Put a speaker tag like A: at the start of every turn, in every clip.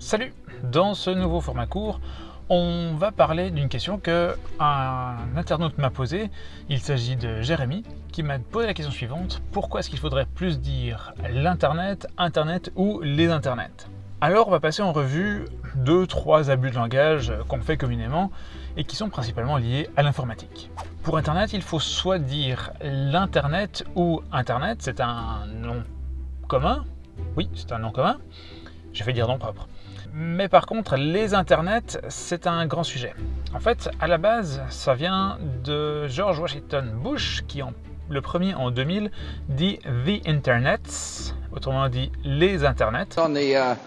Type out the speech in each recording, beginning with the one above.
A: Salut! Dans ce nouveau format court, on va parler d'une question que un internaute m'a posée. Il s'agit de Jérémy qui m'a posé la question suivante: pourquoi est-ce qu'il faudrait plus dire l'internet, internet ou les internets? Alors on va passer en revue 2-3 abus de langage qu'on fait communément et qui sont principalement liés à l'informatique. Pour internet, il faut soit dire l'internet ou internet, c'est un nom commun. Oui, c'est un nom commun. J'ai fait dire nom propre. Mais par contre, les internets, c'est un grand sujet. En fait, à la base, ça vient de George Washington Bush, qui le premier en 2000 dit « the internets », autrement dit « les internets ».
B: On the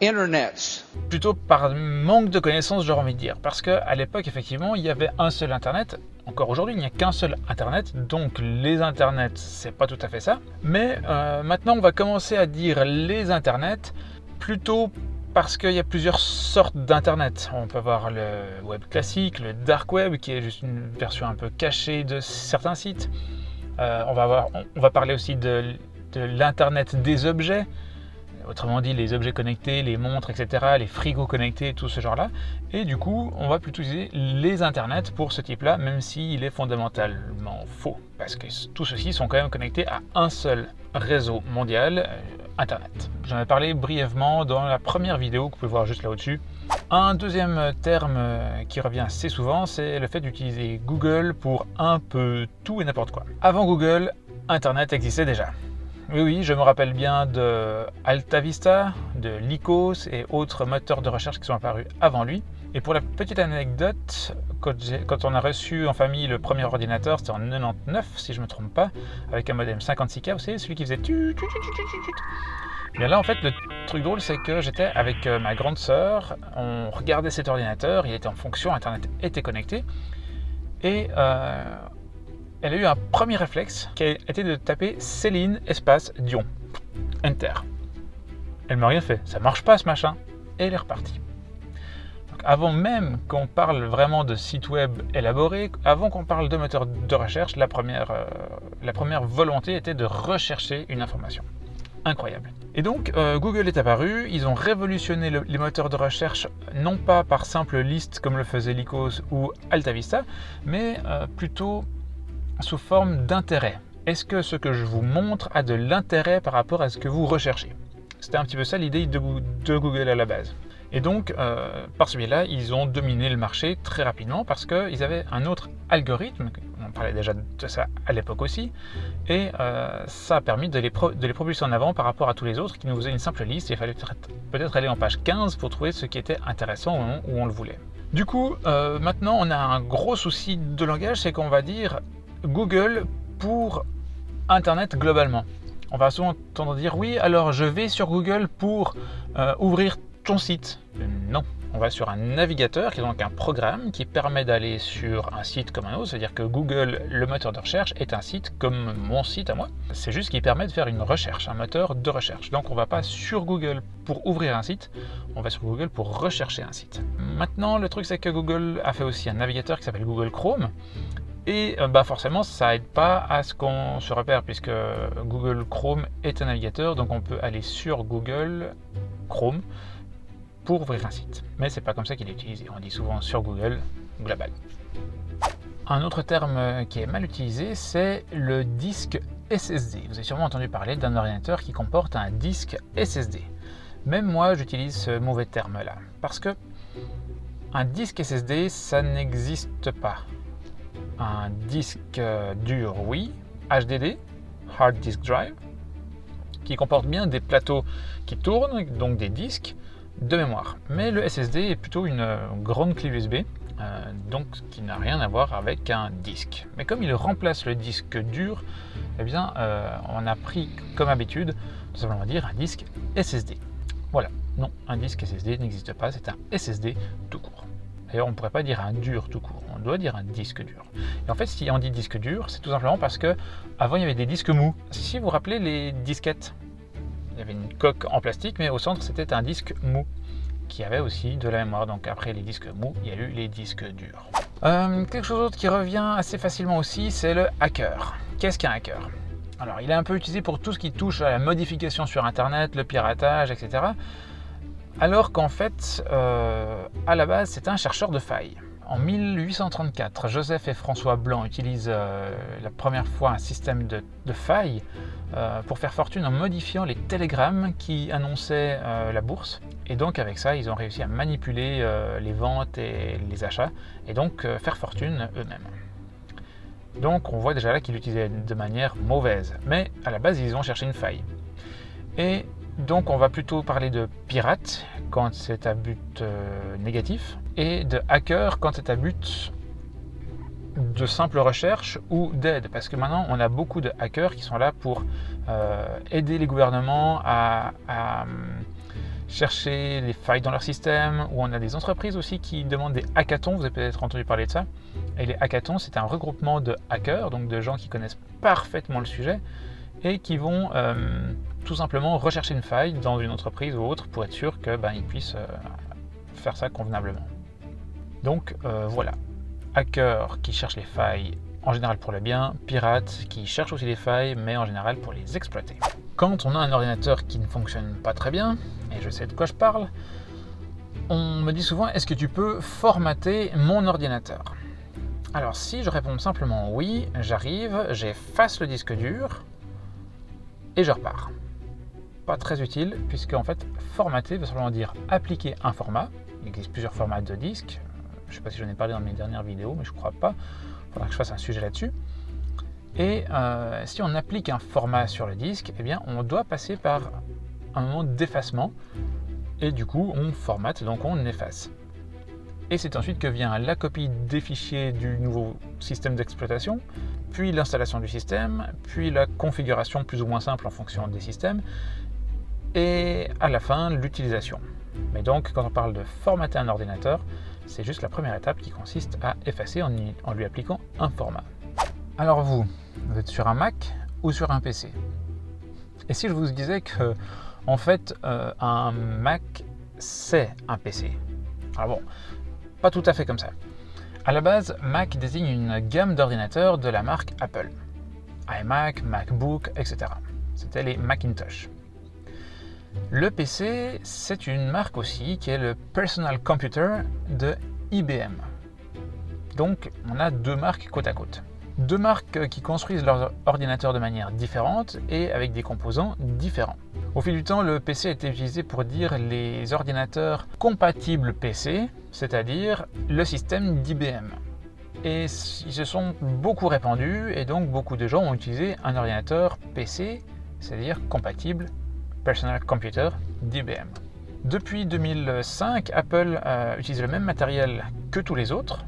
B: internets.
A: Plutôt par manque de connaissances, j'aurais envie de dire. Parce qu'à l'époque, effectivement, il y avait un seul internet. Encore aujourd'hui, il n'y a qu'un seul internet. Donc les internets, c'est pas tout à fait ça. Mais maintenant, on va commencer à dire les internets plutôt parce qu'il y a plusieurs sortes d'internet. On peut avoir le web classique, le dark web, qui est juste une version un peu cachée de certains sites. On va parler aussi de l'internet des objets. Autrement dit, les objets connectés, les montres, etc., les frigos connectés, tout ce genre-là. Et du coup, on va plutôt utiliser les internets pour ce type-là, même s'il est fondamentalement faux. Parce que tous ceux-ci sont quand même connectés à un seul réseau mondial, Internet. J'en ai parlé brièvement dans la première vidéo que vous pouvez voir juste là au-dessus. Un deuxième terme qui revient assez souvent, c'est le fait d'utiliser Google pour un peu tout et n'importe quoi. Avant Google, Internet existait déjà. Oui, je me rappelle bien de AltaVista, de Lycos et autres moteurs de recherche qui sont apparus avant lui. Et pour la petite anecdote, quand on a reçu en famille le premier ordinateur, c'était en 99 si je ne me trompe pas, avec un modem 56K, vous savez, celui qui faisait tut. Et là en fait le truc drôle c'est que j'étais avec ma grande sœur, on regardait cet ordinateur, il était en fonction, Internet était connecté, et elle a eu un premier réflexe qui a été de taper Céline espace Dion, Enter. Elle m'a rien fait, ça marche pas ce machin, et elle est repartie. Donc, avant même qu'on parle vraiment de site web élaboré, avant qu'on parle de moteur de recherche, la première volonté était de rechercher une information. Incroyable. Et donc Google est apparu, ils ont révolutionné les moteurs de recherche, non pas par simple liste comme le faisait Lycos ou AltaVista, mais plutôt sous forme d'intérêt. Est-ce que ce que je vous montre a de l'intérêt par rapport à ce que vous recherchez? C'était un petit peu ça l'idée de Google à la base. Et donc, par ce biais-là, ils ont dominé le marché très rapidement parce qu'ils avaient un autre algorithme, on parlait déjà de ça à l'époque aussi, et ça a permis de les propulser en avant par rapport à tous les autres qui nous faisaient une simple liste. Il fallait peut-être aller en page 15 pour trouver ce qui était intéressant au moment où on le voulait. Du coup, maintenant, on a un gros souci de langage, c'est qu'on va dire Google pour Internet globalement. On va souvent entendre dire oui, alors je vais sur Google pour ouvrir ton site. Non, on va sur un navigateur qui est donc un programme qui permet d'aller sur un site comme un autre, c'est-à-dire que Google, le moteur de recherche, est un site comme mon site à moi. C'est juste qu'il permet de faire une recherche, un moteur de recherche. Donc on ne va pas sur Google pour ouvrir un site, on va sur Google pour rechercher un site. Maintenant, le truc c'est que Google a fait aussi un navigateur qui s'appelle Google Chrome. Et forcément, ça aide pas à ce qu'on se repère puisque Google Chrome est un navigateur, donc on peut aller sur Google Chrome pour ouvrir un site. Mais c'est pas comme ça qu'il est utilisé. On dit souvent sur Google global. Un autre terme qui est mal utilisé, c'est le disque SSD. Vous avez sûrement entendu parler d'un ordinateur qui comporte un disque SSD. Même moi, j'utilise ce mauvais terme-là parce que un disque SSD, ça n'existe pas. Un disque dur, oui, HDD, Hard Disk Drive, qui comporte bien des plateaux qui tournent, donc des disques de mémoire. Mais le SSD est plutôt une grande clé USB, donc qui n'a rien à voir avec un disque. Mais comme il remplace le disque dur, eh bien, on a pris comme habitude, tout simplement dire un disque SSD. Voilà, non, un disque SSD n'existe pas, c'est un SSD tout court. D'ailleurs, on ne pourrait pas dire un dur tout court, on doit dire un disque dur. Et en fait, si on dit disque dur, c'est tout simplement parce que avant il y avait des disques mous. Si vous vous rappelez les disquettes, il y avait une coque en plastique, mais au centre c'était un disque mou qui avait aussi de la mémoire. Donc après les disques mous, il y a eu les disques durs. Quelque chose d'autre qui revient assez facilement aussi, c'est le hacker. Qu'est-ce qu'un hacker? Alors, il est un peu utilisé pour tout ce qui touche à la modification sur Internet, le piratage, etc. Alors qu'en fait, à la base, c'était un chercheur de failles. En 1834, Joseph et François Blanc utilisent la première fois un système de failles pour faire fortune en modifiant les télégrammes qui annonçaient la bourse. Et donc avec ça, ils ont réussi à manipuler les ventes et les achats, et donc faire fortune eux-mêmes. Donc on voit déjà là qu'ils l'utilisaient de manière mauvaise, mais à la base ils ont cherché une faille. Et donc on va plutôt parler de pirate quand c'est à but négatif, et de hacker quand c'est à but de simple recherche ou d'aide, parce que maintenant on a beaucoup de hackers qui sont là pour aider les gouvernements à chercher les failles dans leur système, ou on a des entreprises aussi qui demandent des hackathons, vous avez peut-être entendu parler de ça. Et les hackathons, c'est un regroupement de hackers, donc de gens qui connaissent parfaitement le sujet et qui vont tout simplement rechercher une faille dans une entreprise ou autre pour être sûr qu'ils puissent faire ça convenablement. Donc voilà, hackers qui cherchent les failles en général pour le bien, pirates qui cherchent aussi les failles mais en général pour les exploiter. Quand on a un ordinateur qui ne fonctionne pas très bien, et je sais de quoi je parle, on me dit souvent: est-ce que tu peux formater mon ordinateur? Alors si je réponds simplement oui, j'arrive, j'efface le disque dur et je repars. Pas très utile, puisque en fait formater veut simplement dire appliquer un format. Il existe plusieurs formats de disques, je ne sais pas si j'en ai parlé dans mes dernières vidéos, mais je ne crois pas, il faudra que je fasse un sujet là-dessus. Et si on applique un format sur le disque, eh bien on doit passer par un moment d'effacement, et du coup on formate, donc on efface. Et c'est ensuite que vient la copie des fichiers du nouveau système d'exploitation, puis l'installation du système, puis la configuration plus ou moins simple en fonction des systèmes, et à la fin l'utilisation. Mais donc quand on parle de formater un ordinateur, c'est juste la première étape qui consiste à effacer en lui appliquant un format. Alors vous êtes sur un Mac ou sur un PC? Et si je vous disais que en fait un Mac c'est un PC? Alors bon, pas tout à fait comme ça. À la base, Mac désigne une gamme d'ordinateurs de la marque Apple. iMac, MacBook, etc. C'était les Macintosh. Le PC, c'est une marque aussi qui est le Personal Computer de IBM. Donc, on a deux marques côte à côte. Deux marques qui construisent leurs ordinateurs de manière différente et avec des composants différents. Au fil du temps, le PC a été utilisé pour dire les ordinateurs compatibles PC, c'est-à-dire le système d'IBM. Et ils se sont beaucoup répandus, et donc beaucoup de gens ont utilisé un ordinateur PC, c'est-à-dire compatible Personal Computer d'IBM. Depuis 2005, Apple utilise le même matériel que tous les autres,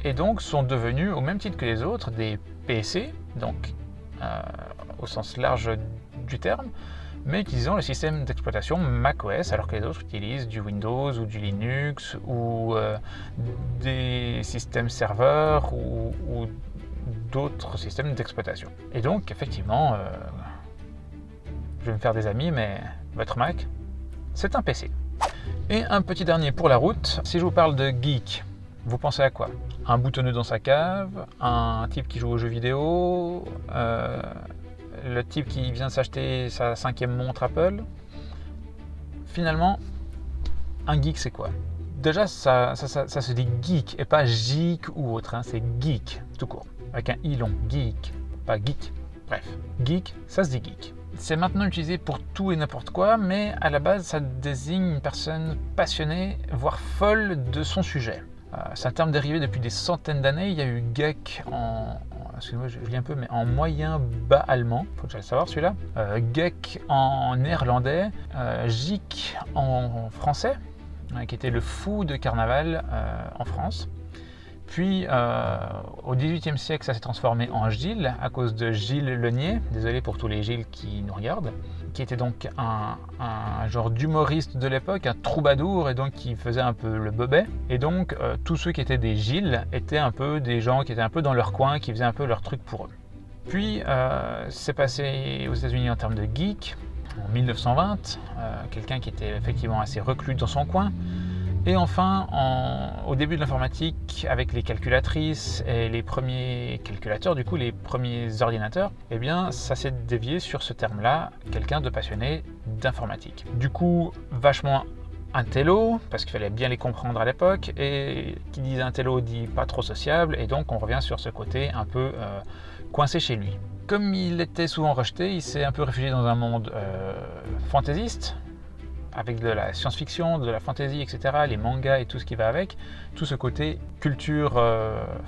A: et donc sont devenus, au même titre que les autres, des PC, donc au sens large du terme, mais utilisant le système d'exploitation macOS, alors que les autres utilisent du Windows ou du Linux ou des systèmes serveurs ou d'autres systèmes d'exploitation. Et donc effectivement, je vais me faire des amis, mais votre Mac, c'est un PC. Et un petit dernier pour la route, si je vous parle de geek, vous pensez à quoi? Un boutonneux dans sa cave, un type qui joue aux jeux vidéo, le type qui vient de s'acheter sa 5e montre Apple. Finalement, un geek c'est quoi? Déjà ça se dit geek et pas geek ou autre, hein, c'est geek tout court, avec un i long, geek, pas geek. Bref, geek, ça se dit geek. C'est maintenant utilisé pour tout et n'importe quoi, mais à la base ça désigne une personne passionnée, voire folle de son sujet. C'est un terme dérivé depuis des centaines d'années. Il y a eu geek excusez-moi, je lis un peu, mais en moyen bas allemand, faut déjà le savoir celui-là. Geek en néerlandais, geek en français, qui était le fou de carnaval en France. Puis au XVIIIe siècle, ça s'est transformé en Gilles à cause de Gilles Lenier, désolé pour tous les Gilles qui nous regardent, qui était donc un genre d'humoriste de l'époque, un troubadour, et donc qui faisait un peu le bobet. Et donc tous ceux qui étaient des Gilles étaient un peu des gens qui étaient un peu dans leur coin, qui faisaient un peu leur truc pour eux. Puis c'est passé aux États-Unis en termes de geek, en 1920, quelqu'un qui était effectivement assez reclus dans son coin. Et enfin, au début de l'informatique, avec les calculatrices et les premiers calculateurs, du coup les premiers ordinateurs, eh bien ça s'est dévié sur ce terme-là, quelqu'un de passionné d'informatique. Du coup, vachement intello, parce qu'il fallait bien les comprendre à l'époque, et qui dit intello dit pas trop sociable, et donc on revient sur ce côté un peu coincé chez lui. Comme il était souvent rejeté, il s'est un peu réfugié dans un monde fantaisiste, avec de la science-fiction, de la fantasy, etc., les mangas et tout ce qui va avec, tout ce côté culture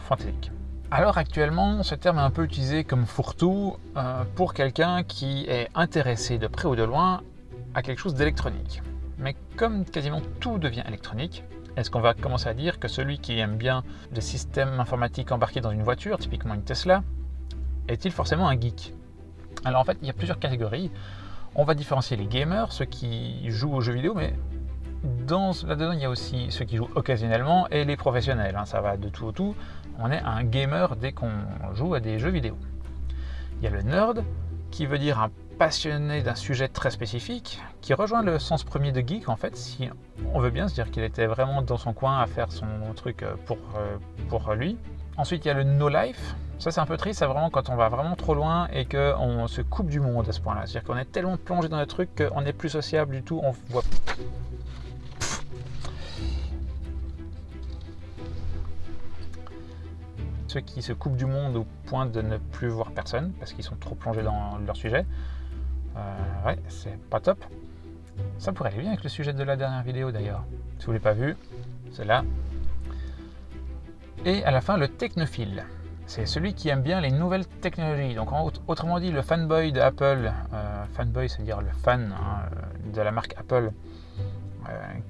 A: fantaisique. Alors actuellement, ce terme est un peu utilisé comme fourre-tout pour quelqu'un qui est intéressé de près ou de loin à quelque chose d'électronique. Mais comme quasiment tout devient électronique, est-ce qu'on va commencer à dire que celui qui aime bien le système informatique embarqué dans une voiture, typiquement une Tesla, est-il forcément un geek? Alors en fait, il y a plusieurs catégories. On va différencier les gamers, ceux qui jouent aux jeux vidéo, mais là-dedans, il y a aussi ceux qui jouent occasionnellement et les professionnels. Ça va de tout au tout. On est un gamer dès qu'on joue à des jeux vidéo. Il y a le nerd, qui veut dire un passionné d'un sujet très spécifique, qui rejoint le sens premier de geek, en fait, si on veut bien se dire qu'il était vraiment dans son coin à faire son truc pour lui. Ensuite, il y a le no-life. Ça, c'est un peu triste, c'est vraiment quand on va vraiment trop loin et qu'on se coupe du monde à ce point-là. C'est-à-dire qu'on est tellement plongé dans le truc qu'on n'est plus sociable du tout, on voit... Ceux qui se coupent du monde au point de ne plus voir personne, parce qu'ils sont trop plongés dans leur sujet. Ouais, c'est pas top. Ça pourrait aller bien avec le sujet de la dernière vidéo d'ailleurs. Si vous ne l'avez pas vu, c'est là. Et à la fin, le technophile. C'est celui qui aime bien les nouvelles technologies. Donc autrement dit, le fanboy de Apple, fanboy c'est-à-dire le fan de la marque Apple,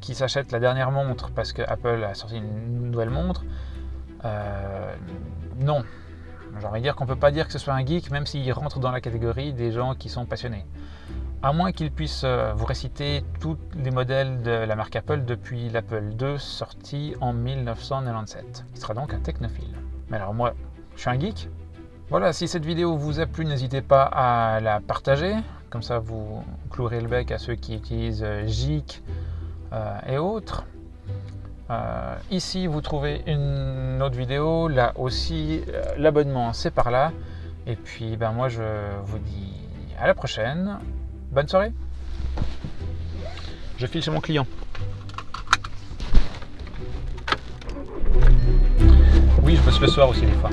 A: qui s'achète la dernière montre parce que Apple a sorti une nouvelle montre. Non. J'ai envie de dire qu'on ne peut pas dire que ce soit un geek, même s'il rentre dans la catégorie des gens qui sont passionnés. À moins qu'il puisse vous réciter tous les modèles de la marque Apple depuis l'Apple II sorti en 1997. Il sera donc un technophile. Mais alors moi, je suis un geek. Voilà, si cette vidéo vous a plu, n'hésitez pas à la partager. Comme ça, vous clouerez le bec à ceux qui utilisent Geek et autres. Ici, vous trouvez une autre vidéo. Là aussi, l'abonnement, c'est par là. Et puis, moi, je vous dis à la prochaine. Bonne soirée. Je file chez mon client. Oui, je bosse le soir aussi des fois.